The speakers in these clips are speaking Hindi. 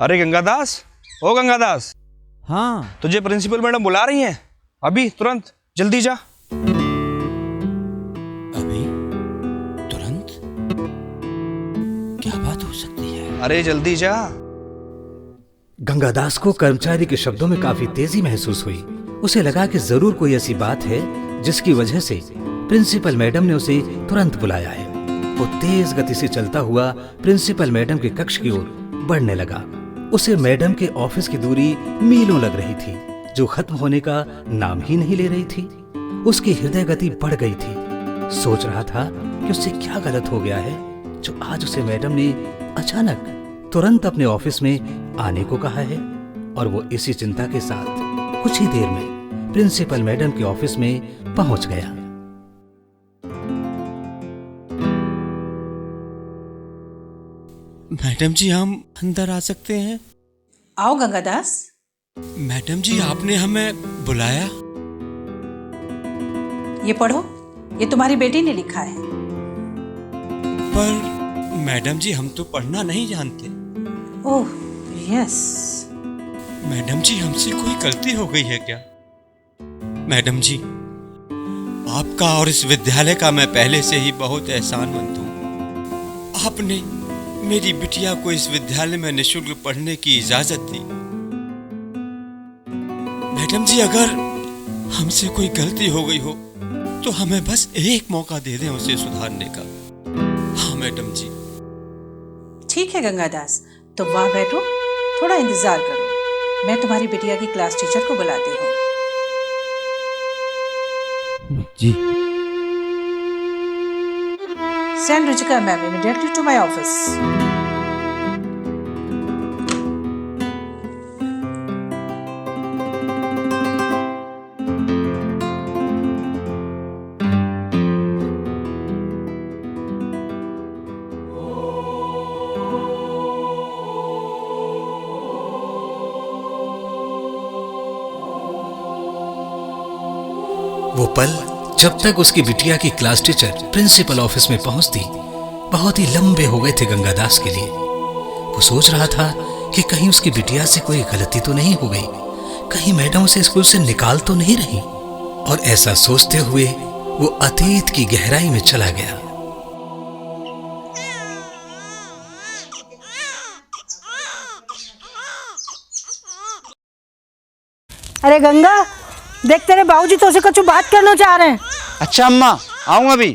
अरे गंगादास, ओ गंगादास। हाँ, तुझे प्रिंसिपल मैडम बुला रही हैं। अभी तुरंत जल्दी जा। अभी तुरंत? क्या बात हो सकती है? अरे जल्दी जा। गंगादास को कर्मचारी के शब्दों में काफी तेजी महसूस हुई। उसे लगा कि जरूर कोई ऐसी बात है जिसकी वजह से प्रिंसिपल मैडम ने उसे तुरंत बुलाया है। वो तेज गति से चलता हुआ प्रिंसिपल मैडम के कक्ष की ओर बढ़ने लगा। उसे मैडम के ऑफिस की दूरी मीलों लग रही थी, जो खत्म होने का नाम ही नहीं ले रही थी। उसकी हृदय गति बढ़ गई थी। सोच रहा था कि उससे क्या गलत हो गया है जो आज उसे मैडम ने अचानक तुरंत अपने ऑफिस में आने को कहा है। और वो इसी चिंता के साथ कुछ ही देर में प्रिंसिपल मैडम के ऑफिस में पहुंच गया। मैडम जी, हम अंदर आ सकते हैं? आओ गंगादास। मैडम जी, आपने हमें बुलाया? ये पढ़ो, ये तुम्हारी बेटी ने लिखा है। पर मैडम जी, हम तो पढ़ना नहीं जानते। Oh yes. मैडम जी, हमसे कोई गलती हो गई है क्या? मैडम जी, आपका और इस विद्यालय का मैं पहले से ही बहुत एहसानमंद हूँ। आपने मेरी बिटिया को इस विद्यालय में निःशुल्क पढ़ने की इजाजत दी। मैडम जी, अगर हमसे कोई गलती हो गई हो तो हमें बस एक मौका दे दें उसे सुधारने का। हाँ मैडम जी। ठीक है गंगादास, तुम वहां बैठो, थोड़ा इंतजार करो। मैं तुम्हारी बिटिया की क्लास टीचर को बुलाती हूँ। जी। Send Ruchika ma'am immediately to my office. वो पल जब तक उसकी बिटिया की क्लास टीचर प्रिंसिपल ऑफिस में पहुंचती बहुत ही लंबे हो गए थे गंगादास के लिए। वो सोच रहा था कि कहीं उसकी बिटिया से कोई गलती तो नहीं हो गई, कहीं मैडम उसे स्कूल से निकाल तो नहीं रही। और ऐसा सोचते हुए वो अतीत की गहराई में चला गया। अरे गंगा, देख तेरे बाबूजी तो से कुछ बात करना चाह रहे हैं। अच्छा अम्मा, आऊंगा अभी।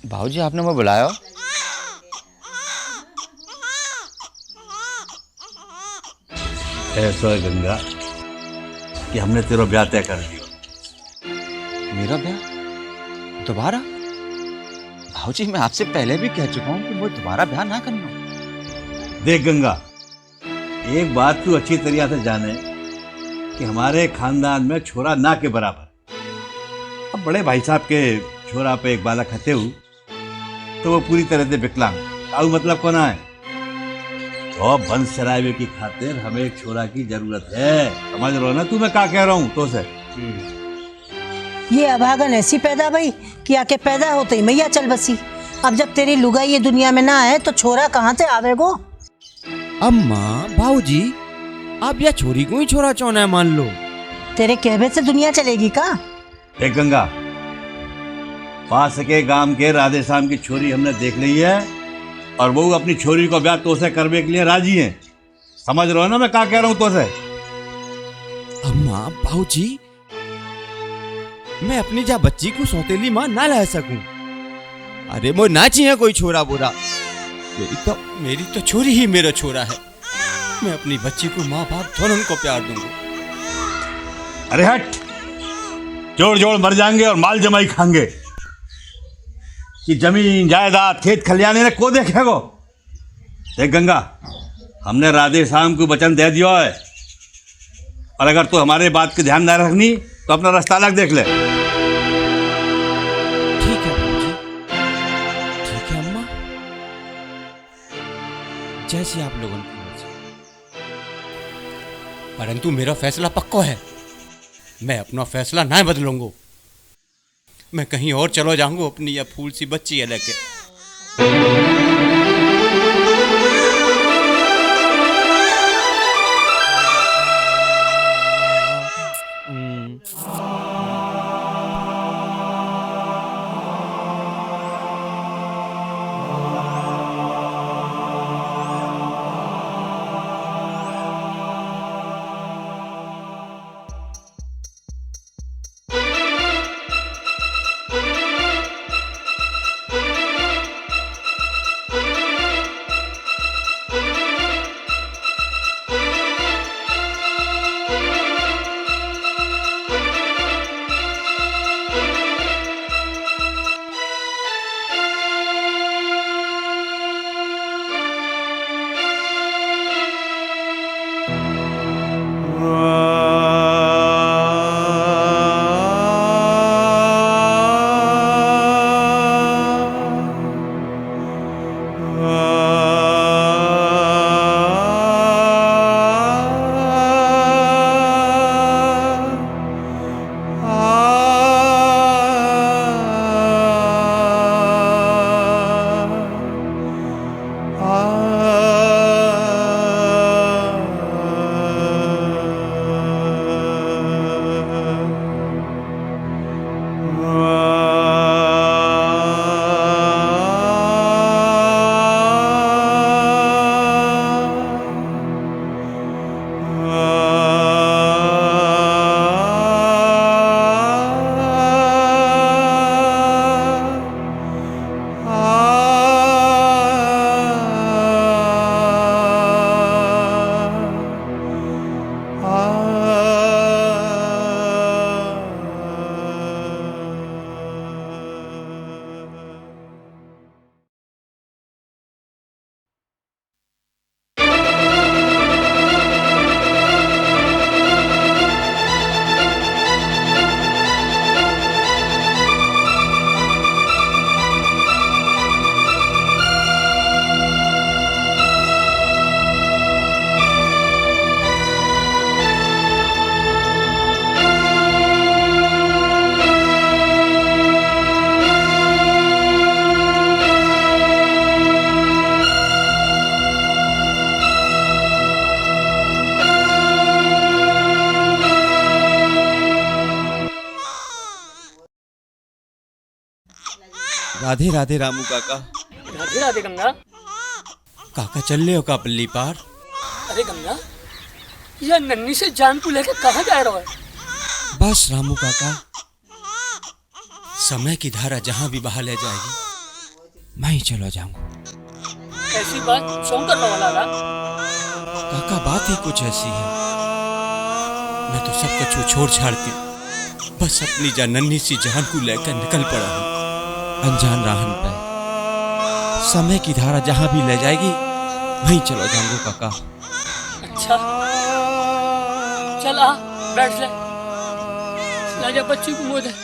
भाऊजी आपने मुझे बुलाया? ऐसा है गंगा कि हमने तेरा ब्याह तय कर दिया। मेरा ब्याह दोबारा? भाऊजी मैं आपसे पहले भी कह चुका हूँ कि मुझे दोबारा ब्याह ना करना। देख गंगा, एक बात तू अच्छी तरह से जाने कि हमारे खानदान में छोरा ना के बराबर। अब बड़े भाई साहब के छोरा पे एक बालक हते हु तो वो पूरी तरह से विकलांग आउ मतलब कौन है। तो वंश चलावे की खातिर हमें एक छोरा की जरूरत है, समझ रहा ना तू मैं क्या कह रहा हूँ तो से। ये अभागन ऐसी पैदा भई कि आके पैदा होते ही मैया चल बसी। अब जब तेरी लुगाई ये दुनिया में ना है तो छोरा कहाँ से आवेगो? अम्मा भाऊजी आप या छोरी को ही छोरा चौना है मान लो। तेरे कहवे से दुनिया चलेगी का? एक गंगा, पास के गांव के राधे श्याम की छोरी हमने देख ली है और वो अपनी छोरी को ब्याह तो से करने के लिए राजी है। समझ रहे हो ना मैं क्या कह रहा हूँ तो से। अम्मा भाऊजी मैं अपनी जा बच्ची को सौतेली मां ना ला सकूं। अरे वो ना चाहिए कोई छोरा बोरा। मेरी तो छोरी ही मेरा छोरा है। मैं अपनी बच्ची को माँ बाप दोनों को प्यार दूंगा। अरे हट, जोड़ जोड़ मर जाएंगे और माल जमाई खाएंगे कि जमीन जायदाद खेत खलियाने ने को देखेगो। देख गंगा, हमने राधे श्याम को वचन दे दिया है और अगर तू हमारे बात की ध्यान ना रखनी तो अपना रास्ता अलग देख ले। ठीक है भाऊजी, ठीक है अम्मा, जैसी आप लोगों की मर्जी। परंतु मेरा फैसला पक्का है। मैं अपना फैसला ना बदलूंगा। मैं कहीं और चलो जाऊंगा अपनी यह फूल सी बच्ची है लेके। राधे राधे रामू काका। राधे राधे गंगा। काका चल ले हो का पल्ली पार। अरे गंगा, यह नन्ही से जान को लेकर कहाँ जा रहा है? बस रामू काका, समय की धारा जहां भी बहा ले जाएगी मैं ही चला जाऊंगा। ऐसी बात क्यों कर रहा हो लाला? काका बात ही कुछ ऐसी है। मैं तो सब कुछ छोड़ छाड़ के बस अपनी नन्ही सी जान को लेकर निकल पड़ा हूँ अनजान राहन पे। समय की धारा जहां भी ले जाएगी वहीं चला जाऊंगा काका। अच्छा चल आ बैठ ले, राजा बच्ची को मुँह दे।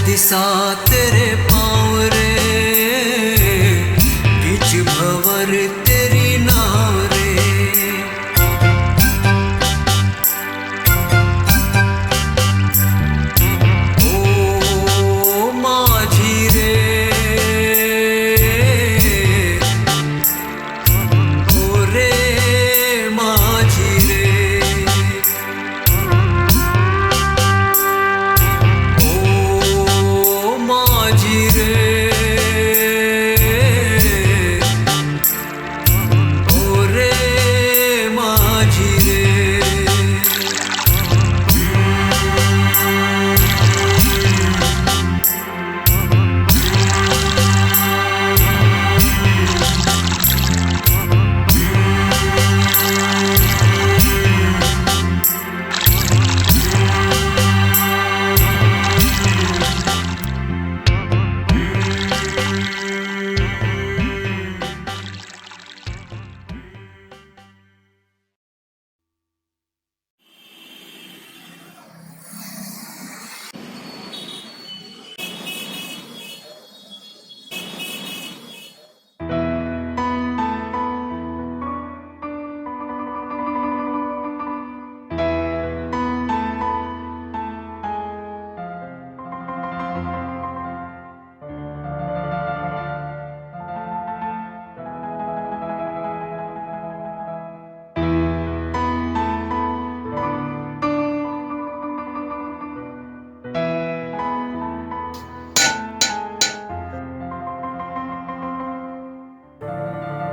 दिशा तेरे पाँव रे, बीच भंवर तेरी नाव रे। ओ माझी रे, ओ रे माझी रे।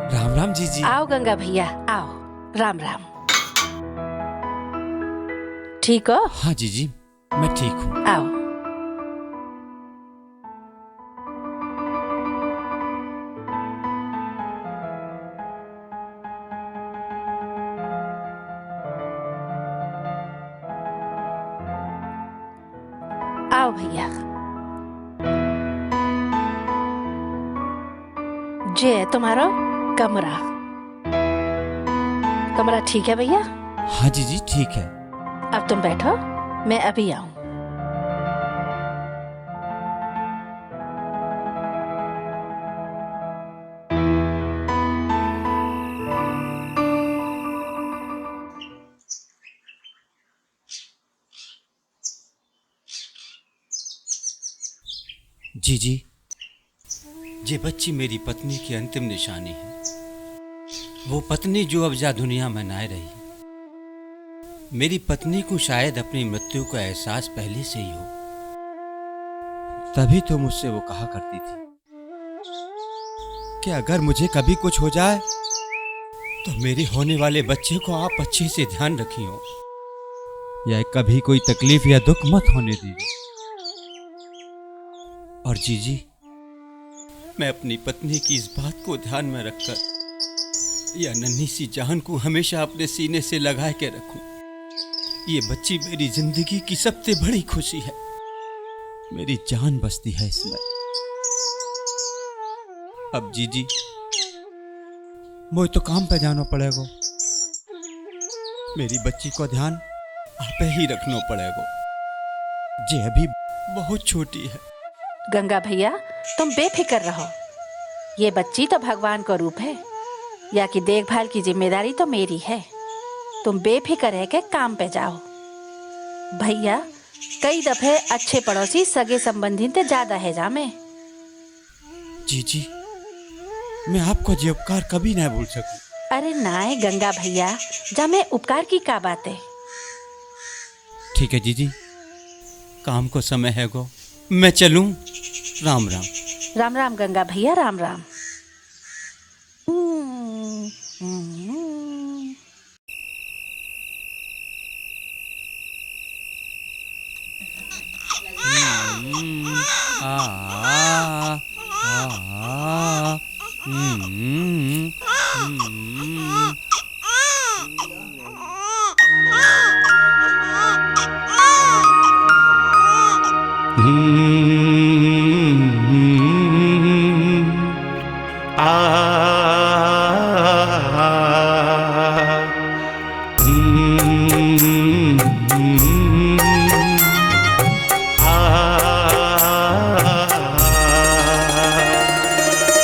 राम राम जीजी। आओ गंगा भैया आओ, राम राम। ठीक हो? हाँ जीजी मैं ठीक हूँ। आओ। आओ भैया। जे तुम्हारा कमरा कमरा ठीक है भैया? हाँ जीजी ठीक है। अब तुम बैठो, मैं अभी आऊं। जीजी ये बच्ची मेरी पत्नी की अंतिम निशानी है। वो पत्नी जो अब जा दुनिया में ना रही। मेरी पत्नी को शायद अपनी मृत्यु का एहसास पहले से ही हो, तभी तो मुझसे वो कहा करती थी कि अगर मुझे कभी कुछ हो जाए तो मेरे होने वाले बच्चे को आप अच्छे से ध्यान रखियो, या कभी कोई तकलीफ या दुख मत होने दीजिए। और जीजी मैं अपनी पत्नी की इस बात को ध्यान में रखकर यह नन्ही सी जान को हमेशा अपने सीने से लगा के रखूं। ये बच्ची मेरी जिंदगी की सबसे बड़ी खुशी है। मेरी जान बसती है इसमें। अब जीजी मुझे तो काम पे जाना पड़ेगा। मेरी बच्ची को ध्यान आप ही रखना पड़ेगा। जे अभी बहुत छोटी है। गंगा भैया तुम बेफिक्र रहो, ये बच्ची तो भगवान का रूप है, या की देखभाल की जिम्मेदारी तो मेरी है। तुम बेफिक्र रह के काम पे जाओ। भैया कई दफे अच्छे पड़ोसी सगे संबंधी ते ज्यादा है जामे। जी मैं आपको ये उपकार कभी नहीं भूल सकूं। अरे नाय गंगा भैया, जामे उपकार की का बात है। ठीक है जीजी, काम को समय है गो, मैं चलूं। राम राम। राम राम गंगा भैया, राम राम।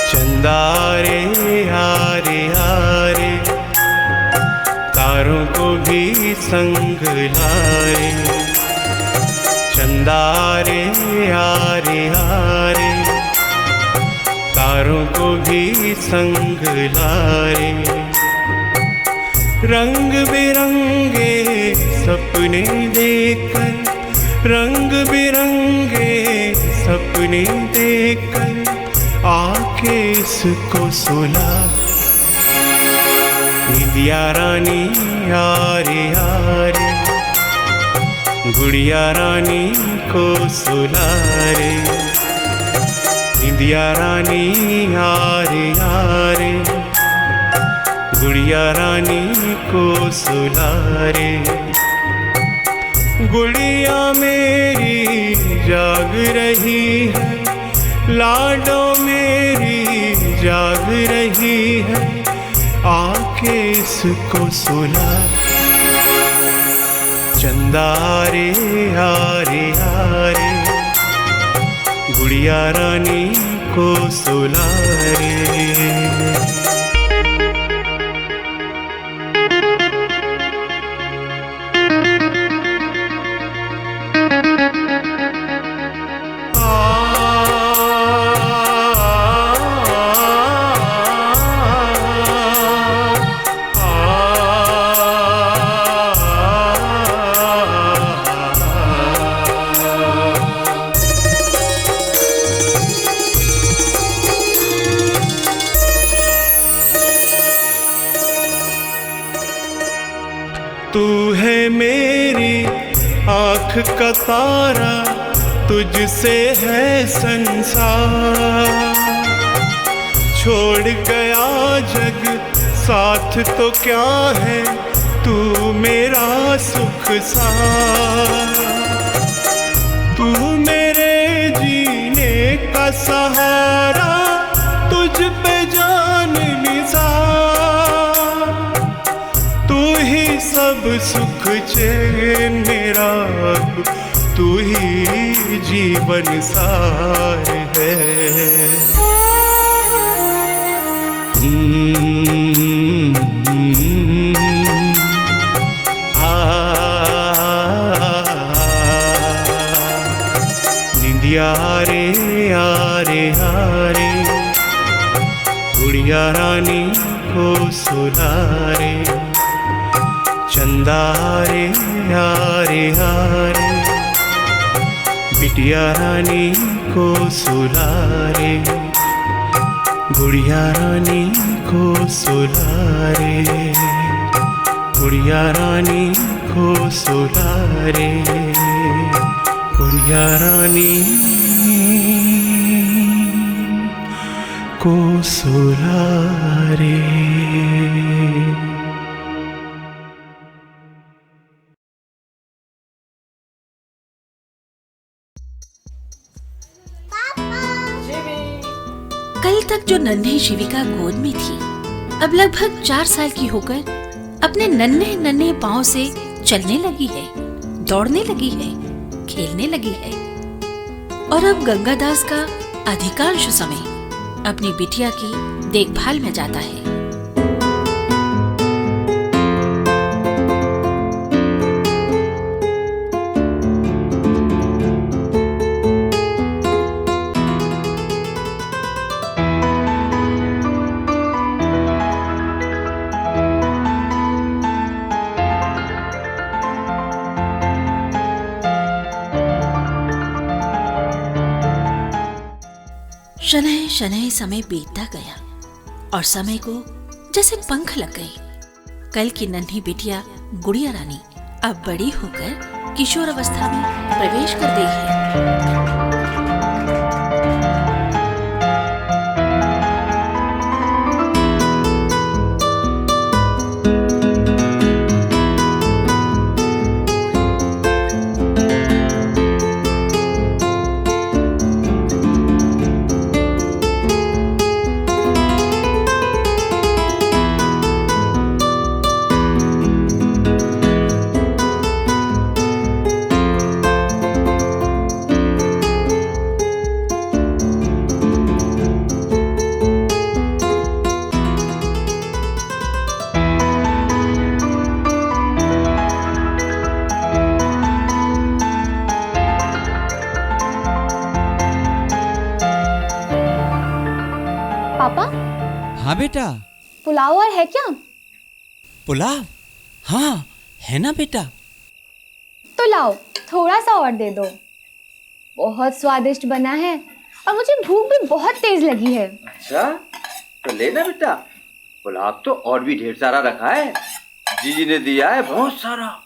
चंदारे हारे हारे तारों को भी संग लारे, चंदारे हारे हारे तारों को भी संग लारे। रंग बिरंगे सपने देखकर, रंग बिरंगे सपने देखकर आके इसको सुला। निदिया रानी यारे यारे, गुड़िया रानी को सुला रे। निदिया रानी यारे यारे, गुड़िया रानी को सुला रे। गुड़िया मेरी जाग रही है, लाडो मेरी जाग रही है, आके इसको सुला। चंदारे हारे हारे, गुड़िया रानी को सुला रे। तू है मेरी आँख का तारा, तुझसे है संसार। छोड़ गया जग साथ तो क्या है, तू मेरा सुख सार। तू मेरे जीने का सहारा, तुझ पे जान निसार। तू ही सब सुख चैन मेरा, तू ही जीवन सार है। निंदिया रे हारे हारे, गुड़िया रानी को सुला रे। चंदारे हारे हारे, बिटिया रानी को सुला रे। गुड़िया रानी को सुला रे, गुड़िया रानी को सुला रे। गुड़िया रानी को सुला रे। कल तक जो नन्ही शिविका गोद में थी, अब लगभग 4 साल की होकर अपने नन्हे नन्हे पांव से चलने लगी है, दौड़ने लगी है, खेलने लगी है। और अब गंगादास का अधिकांश समय अपनी बिटिया की देखभाल में जाता है। शनैः शनैः समय बीतता गया और समय को जैसे पंख लग गए। कल की नन्ही बिटिया गुड़िया रानी अब बड़ी होकर किशोर अवस्था में प्रवेश कर गई है। पापा, हाँ बेटा। पुलाव और है क्या? पुलाव? हाँ है ना बेटा। तो लाओ, थोड़ा सा और दे दो। बहुत स्वादिष्ट बना है और मुझे भूख भी बहुत तेज लगी है। अच्छा तो लेना बेटा, पुलाव तो और भी ढेर सारा रखा है, जीजी ने दिया है बहुत सारा।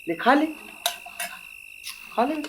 ले खा ले, खा ले।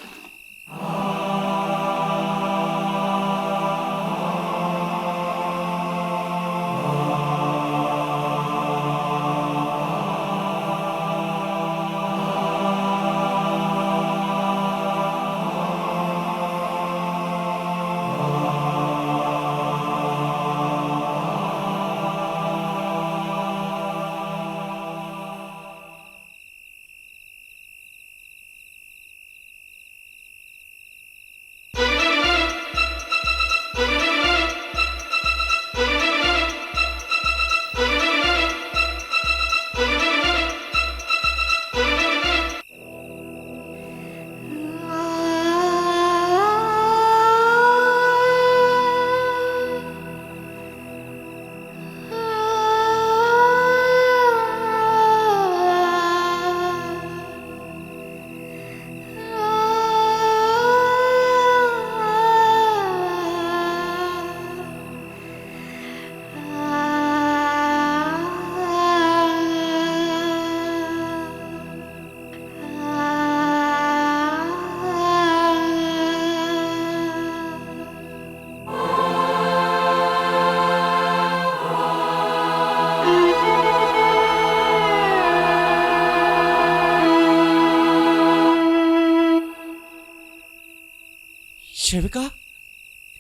शिविका,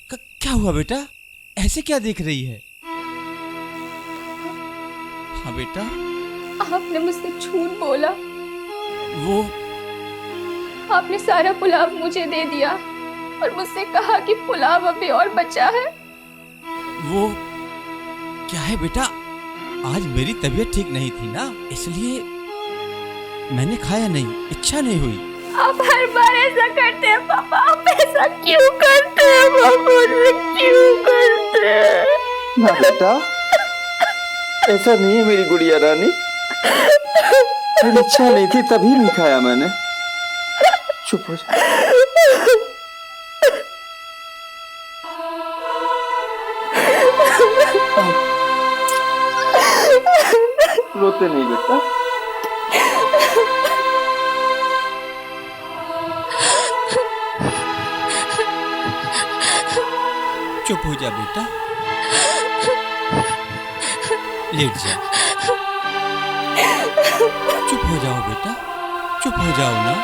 क्या हुआ बेटा? ऐसे क्या देख रही है? हाँ बेटा। आपने मुझसे झूठ बोला। वो आपने सारा पुलाव मुझे दे दिया और मुझसे कहा कि पुलाव अभी और बचा है। वो क्या है बेटा, आज मेरी तबीयत ठीक नहीं थी ना, इसलिए मैंने खाया नहीं, इच्छा नहीं हुई। आप हर बार ऐसा करते हैं पापा, आप ऐसा क्यों करते हैं पापा, क्यों करते हैं? ना बेटा, ऐसा नहीं है मेरी गुड़िया रानी, मेरी इच्छा नहीं थी तभी नहीं खाया मैंने। चुप हो जा। रोते नहीं बेटा। चुप हो जा बेटा, लेट जा। चुप हो जाओ बेटा, चुप हो जाओ ना।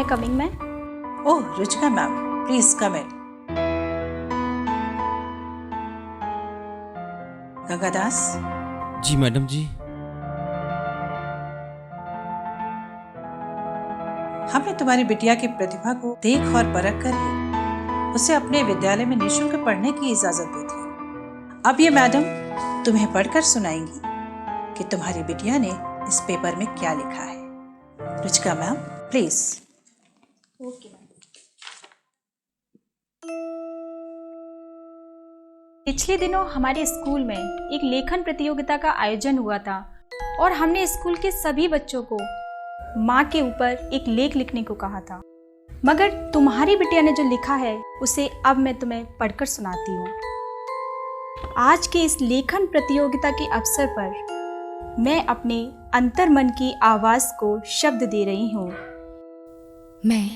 Coming ma'am? Oh Ruchika ma'am, please come in. Gangadas, जी मैडम जी। हमने तुम्हारी बिटिया की प्रतिभा को देख और परख कर ही उसे अपने विद्यालय में निःशुल्क पढ़ने की इजाजत दी थी। अब ये मैडम तुम्हें पढ़कर सुनाएंगी कि तुम्हारी बिटिया ने इस पेपर में क्या लिखा है। Ruchika ma'am, please. Okay ma'am. पिछले दिनों हमारे स्कूल में एक लेखन प्रतियोगिता का आयोजन हुआ था और हमने स्कूल के सभी बच्चों को माँ के ऊपर एक लेख लिखने को कहा था। मगर तुम्हारी बिटिया ने जो लिखा है उसे अब मैं तुम्हें पढ़कर सुनाती हूँ। आज के इस लेखन प्रतियोगिता के अवसर पर मैं अपने अंतर्मन की आवाज को शब्द दे रही हूँ। मैं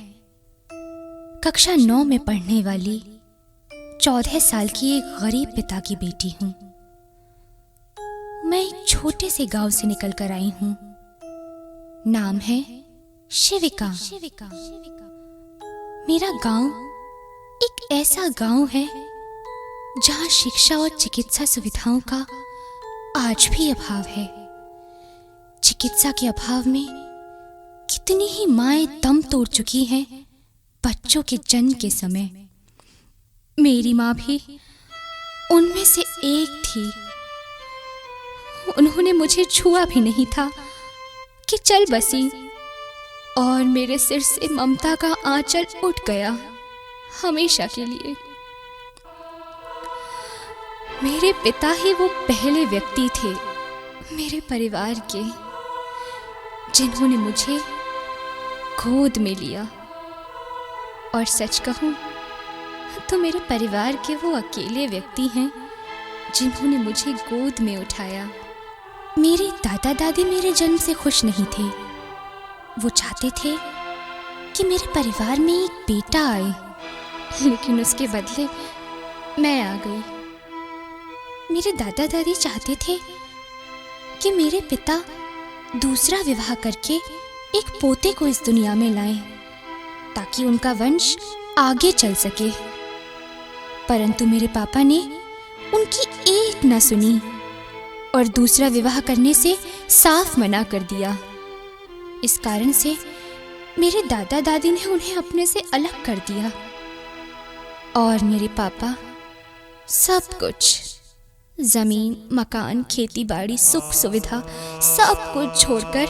कक्षा 9 में पढ़ने वाली 14 साल की एक गरीब पिता की बेटी हूँ। मैं एक छोटे से गांव से निकल कर आई हूँ। नाम है शिविका। मेरा गांव एक ऐसा गांव है जहां शिक्षा और चिकित्सा सुविधाओं का आज भी अभाव है। चिकित्सा के अभाव में कितनी ही माएं दम तोड़ चुकी हैं बच्चों के जन्म के समय। मेरी माँ भी उनमें से एक थी। उन्होंने मुझे छुआ भी नहीं था कि चल बसी और मेरे सिर से ममता का आंचल उठ गया हमेशा के लिए। मेरे पिता ही वो पहले व्यक्ति थे मेरे परिवार के जिन्होंने मुझे गोद में लिया। और सच कहूं तो मेरे परिवार के वो अकेले व्यक्ति हैं जिन्होंने मुझे गोद में उठाया। मेरे दादा दादी मेरे जन्म से खुश नहीं थे। वो चाहते थे कि मेरे परिवार में एक बेटा आए, लेकिन उसके बदले मैं आ गई। मेरे दादा दादी चाहते थे कि मेरे पिता दूसरा विवाह करके एक पोते को इस दुनिया में लाएं, ताकि उनका वंश आगे चल सके। परंतु मेरे पापा ने उनकी एक न सुनी और दूसरा विवाह करने से साफ मना कर दिया। इस कारण से मेरे दादा दादी ने उन्हें अपने से अलग कर दिया और मेरे पापा सब कुछ, जमीन, मकान, खेती बाड़ी, सुख सुविधा सब कुछ छोड़कर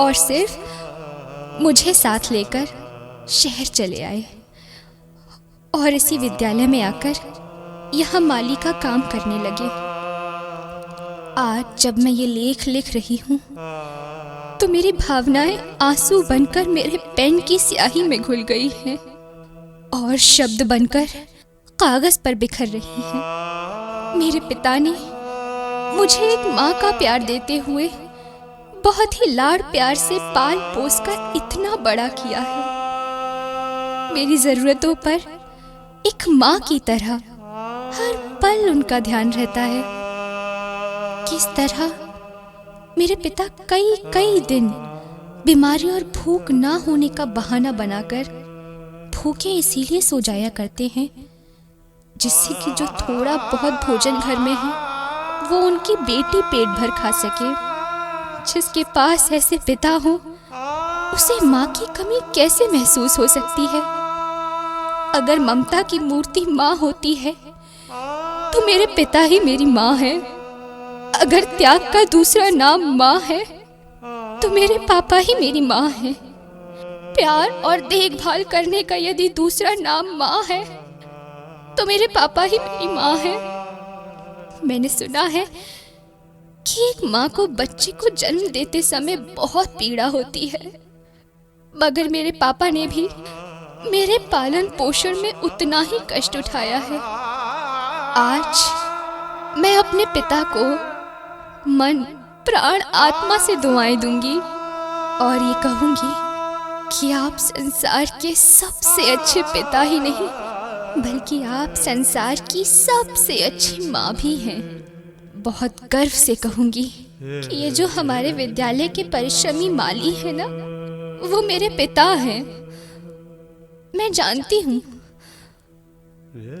और सिर्फ मुझे साथ लेकर शहर चले आए और इसी विद्यालय में आकर यहाँ माली का काम करने लगे। आज जब मैं ये लेख लिख रही हूँ तो मेरी भावनाएं आंसू बनकर मेरे पेन की स्याही में घुल गई हैं और शब्द बनकर कागज पर बिखर रही हैं। मेरे पिता ने मुझे एक माँ का प्यार देते हुए बहुत ही लाड़ प्यार से पाल पोस कर इतना बड़ा किया है। मेरी जरूरतों पर एक माँ की तरह हर पल उनका ध्यान रहता है। किस तरह मेरे पिता कई कई दिन बीमारी और भूख ना होने का बहाना बनाकर भूखे इसीलिए सो जाया करते हैं जिससे कि जो थोड़ा बहुत भोजन घर में है वो उनकी बेटी पेट भर खा सके। जिसके पास ऐसे पिता हो उसे माँ की कमी कैसे महसूस हो सकती है। अगर ममता की मूर्ति माँ होती है तो मेरे पिता ही मेरी माँ है। अगर त्याग का दूसरा नाम माँ है तो मेरे पापा ही मेरी माँ है। प्यार और देखभाल करने का यदि दूसरा नाम माँ है तो मेरे पापा ही मेरी माँ है। मैंने सुना है कि एक माँ को बच्चे को जन्म देते समय बहुत पीड़ा होती है, मगर मेरे पापा ने भी मेरे पालन पोषण में उतना ही कष्ट उठाया है। आज मैं अपने पिता को मन, प्राण, आत्मा से दुआएं दूंगी और ये कहूंगी कि आप संसार के सबसे अच्छे पिता ही नहीं बल्कि आप संसार की सबसे अच्छी माँ भी हैं। बहुत गर्व से कहूंगी कि ये जो हमारे विद्यालय के परिश्रमी माली है ना, वो मेरे पिता हैं। मैं जानती हूँ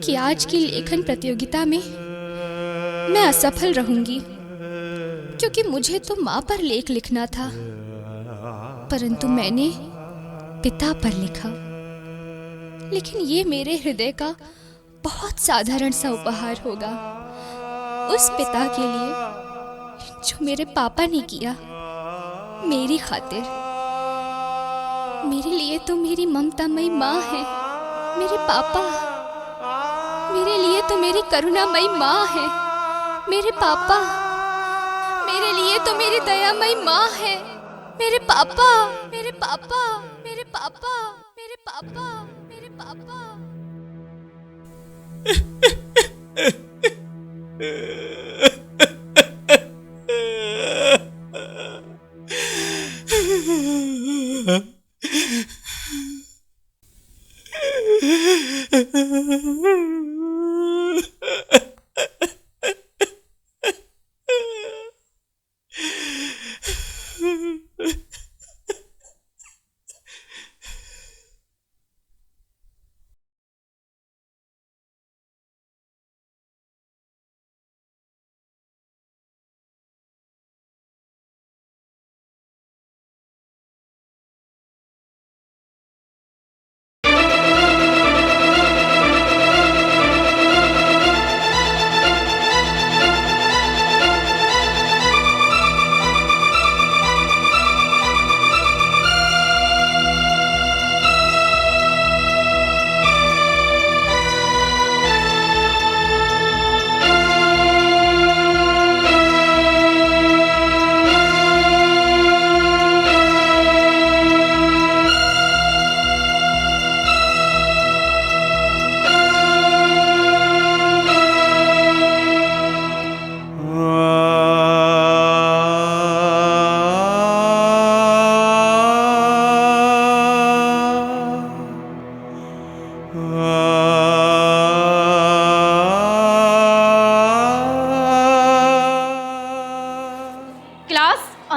कि आज की लेखन प्रतियोगिता में मैं असफल रहूंगी, क्योंकि मुझे तो माँ पर लेख लिखना था, परंतु मैंने पिता पर लिखा। लेकिन ये मेरे हृदय का बहुत साधारण सा उपहार होगा उस पिता के लिए जो मेरे पापा ने किया मेरी खातिर। मेरे लिए तो मेरी ममतामयी माँ है मेरे पापा, मेरे लिए तो मेरी करुणामयी माँ है मेरे पापा, मेरे लिए तो मेरी दयामयी माँ है मेरे पापा, मेरे पापा, मेरे पापा, मेरे पापा, मेरे पापा।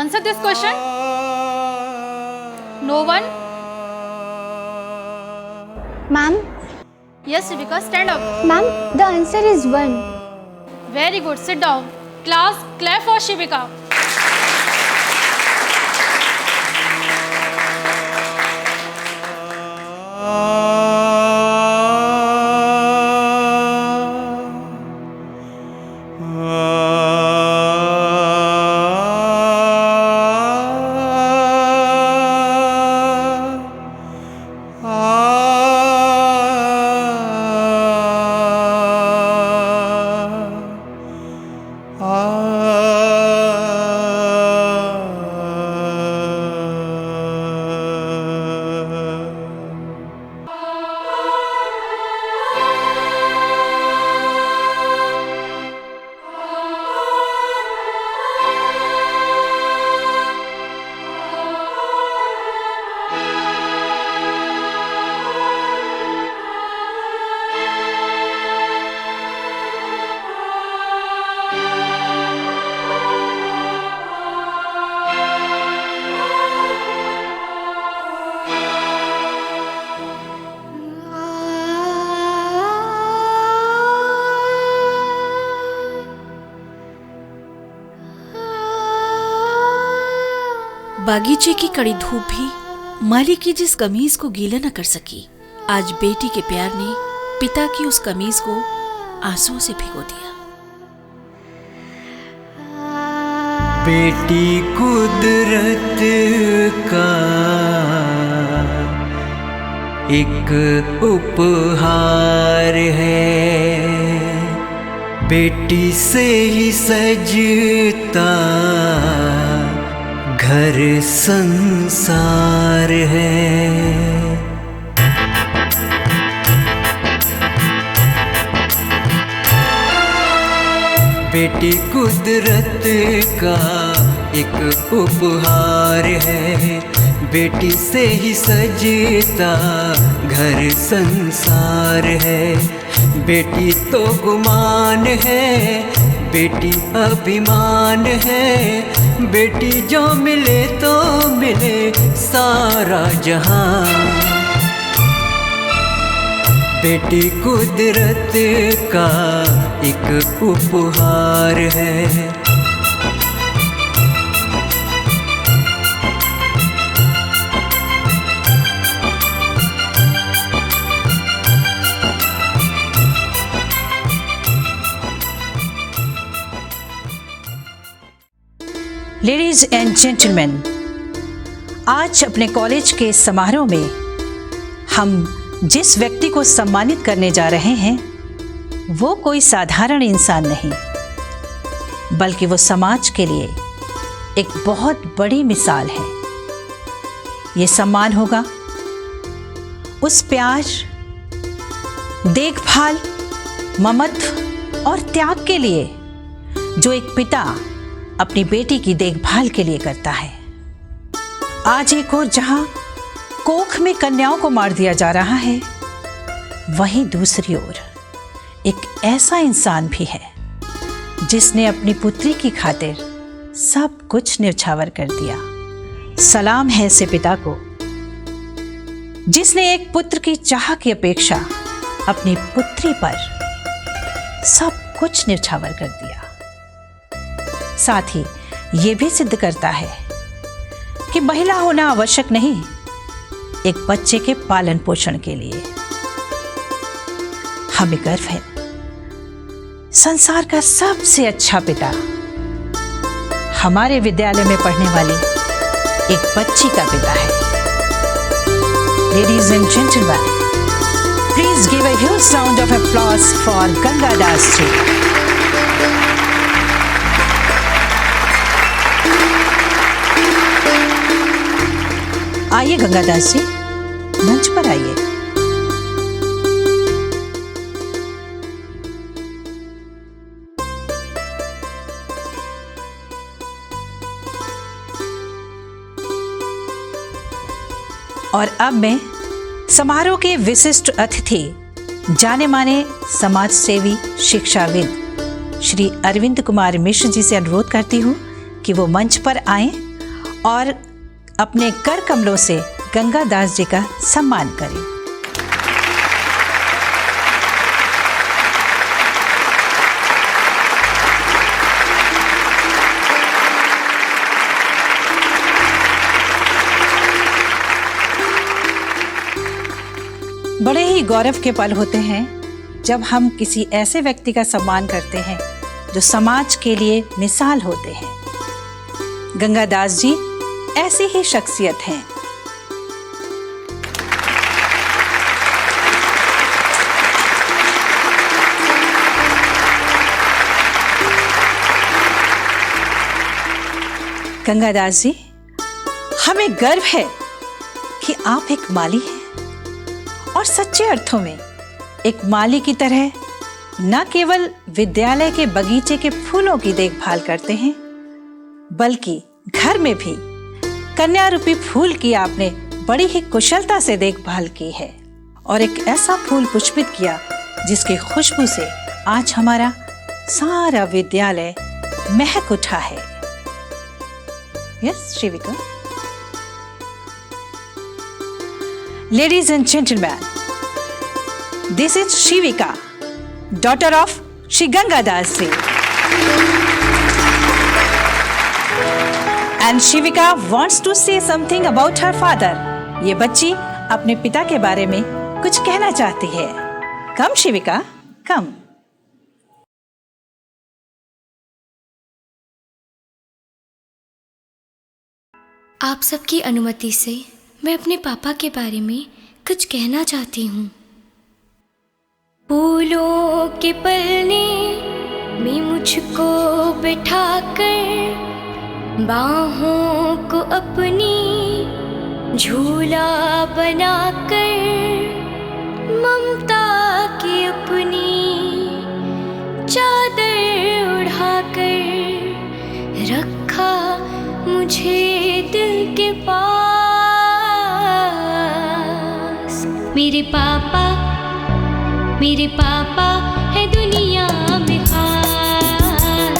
Answer this question. No one? Ma'am? Yes, Shivika, stand up. Ma'am, the answer is 1. Very good, sit down. Class, clap for Shivika. बागीचे की कड़ी धूप भी माली की जिस कमीज को गीला न कर सकी, आज बेटी के प्यार ने पिता की उस कमीज को आंसुओं से भिगो दिया। बेटी कुदरत का एक उपहार है, बेटी से ही सजता घर संसार है। बेटी कुदरत का एक उपहार है, बेटी से ही सजता घर संसार है। बेटी तो गुमान है, बेटी अभिमान है, बेटी जो मिले तो मिले सारा जहां। बेटी कुदरत का एक उपहार है। लेडीज एंड जेंटलमैन, आज अपने कॉलेज के समारोह में हम जिस व्यक्ति को सम्मानित करने जा रहे हैं वो कोई साधारण इंसान नहीं, बल्कि वो समाज के लिए एक बहुत बड़ी मिसाल है। ये सम्मान होगा उस प्यार, देखभाल, ममत्व और त्याग के लिए जो एक पिता अपनी बेटी की देखभाल के लिए करता है। आज एक और जहां कोख में कन्याओं को मार दिया जा रहा है, वहीं दूसरी ओर एक ऐसा इंसान भी है जिसने अपनी पुत्री की खातिर सब कुछ न्यौछावर कर दिया। सलाम है ऐसे पिता को जिसने एक पुत्र की चाह की अपेक्षा अपनी पुत्री पर सब कुछ न्यौछावर कर दिया। साथ ही ये भी सिद्ध करता है कि महिला होना आवश्यक नहीं एक बच्चे के पालन पोषण के लिए। हमें गर्व है संसार का सबसे अच्छा पिता हमारे विद्यालय में पढ़ने वाली एक बच्ची का पिता है। Ladies and gentleman, please give a huge round of applause for Ganga दास जी। आइए गंगादास जी, मंच पर आइए। और अब मैं समारोह के विशिष्ट अतिथि, जाने माने समाज सेवी, शिक्षाविद श्री अरविंद कुमार मिश्र जी से अनुरोध करती हूँ कि वो मंच पर आएं और अपने कर कमलों से गंगा दास जी का सम्मान करें। बड़े ही गौरव के पल होते हैं जब हम किसी ऐसे व्यक्ति का सम्मान करते हैं जो समाज के लिए मिसाल होते हैं। गंगा दास जी ऐसी ही शख्सियत हैं। गंगा दास जी, हमें गर्व है कि आप एक माली हैं और सच्चे अर्थों में एक माली की तरह न केवल विद्यालय के बगीचे के फूलों की देखभाल करते हैं, बल्कि घर में भी कन्या रूपी फूल की आपने बड़ी ही कुशलता से देखभाल की है और एक ऐसा फूल पुष्पित किया जिसकी खुशबू से आज हमारा सारा विद्यालय महक उठा है। Yes Shivika. Ladies and gentleman, this is Shivika, daughter of Shri Ganga Das ji. And Shivika wants to say something about her father. ये बच्ची अपने पिता के बारे में कुछ कहना चाहती है। कम शिविका, कम। आप सबकी अनुमति से मैं अपने पापा के बारे में कुछ कहना चाहती हूँ। फूलों के पलने में मुझको बिठाकर बाहों को अपनी झूला बनाकर ममता की अपनी चादर उड़ाकर रखा मुझे दिल के पास। मेरे पापा है दुनिया में खास।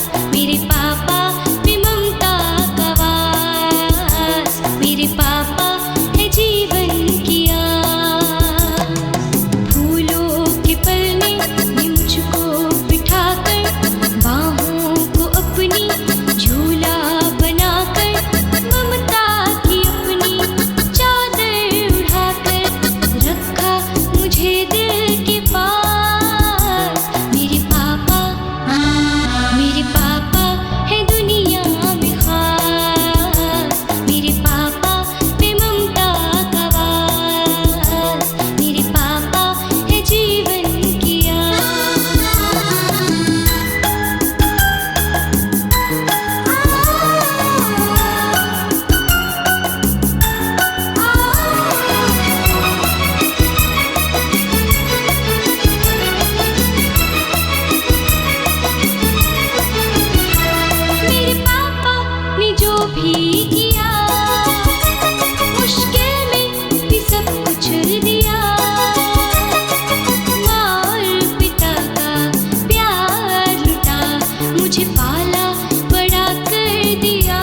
मुझे पाला बड़ा कर दिया,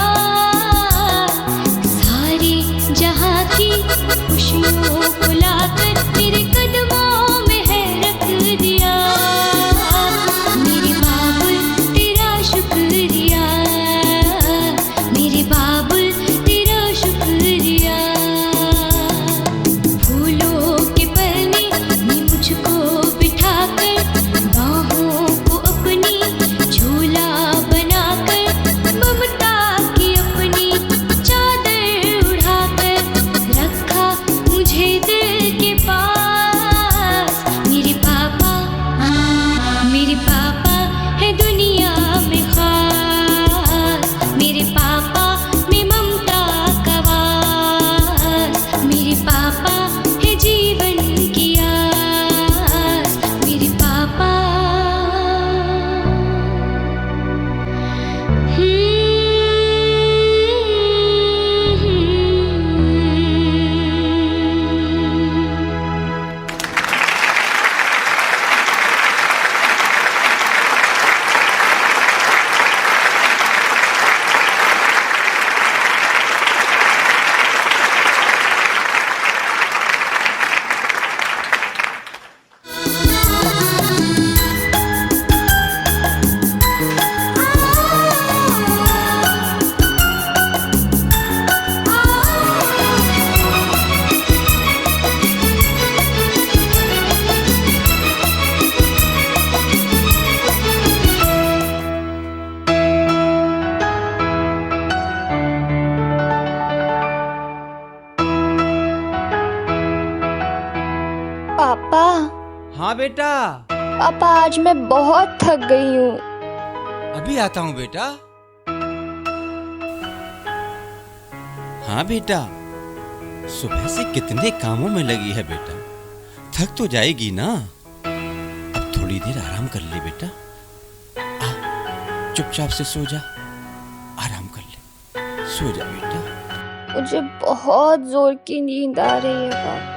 सारे जहां की खुशियों को लाकर मेरे कदमों में है रख दिया। मेरे बाबुल तेरा शुक्रिया, मेरे बाबुल तेरा शुक्रिया। फूलों के पलने में मुझको बिठाकर, बाहों को अपनी झूला बनाकर, ममता की अपनी चादर उड़ाकर रखा मुझे दिल के पास। मेरे पापा है दुनिया में खास, मेरे पापा में ममता का वास, मेरे पापा है जीवन की आस, मेरे पापा। पापा। हाँ बेटा। पापा आज मैं बहुत थक गई हूँ। अभी आता हूँ बेटा। हाँ बेटा, सुबह से कितने कामों में लगी है बेटा, थक तो जाएगी ना। अब थोड़ी देर आराम कर ले बेटा। आ, चुपचाप से सो जा, आराम कर ले, सो जा बेटा। मुझे बहुत जोर की नींद आ रही है पापा।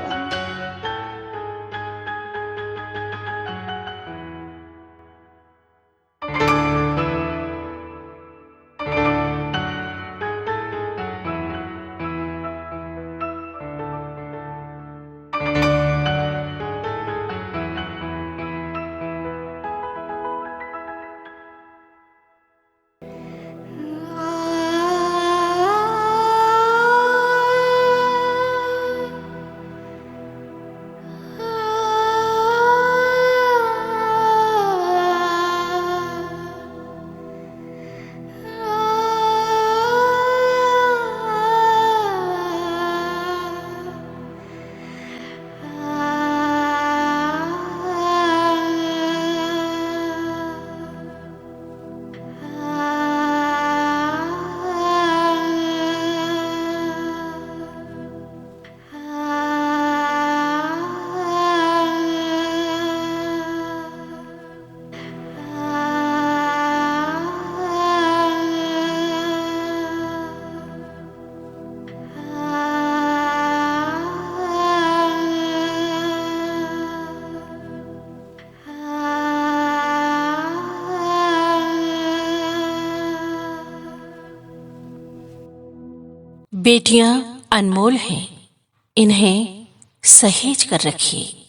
बेटियां अनमोल हैं, इन्हें सहेज कर रखिए।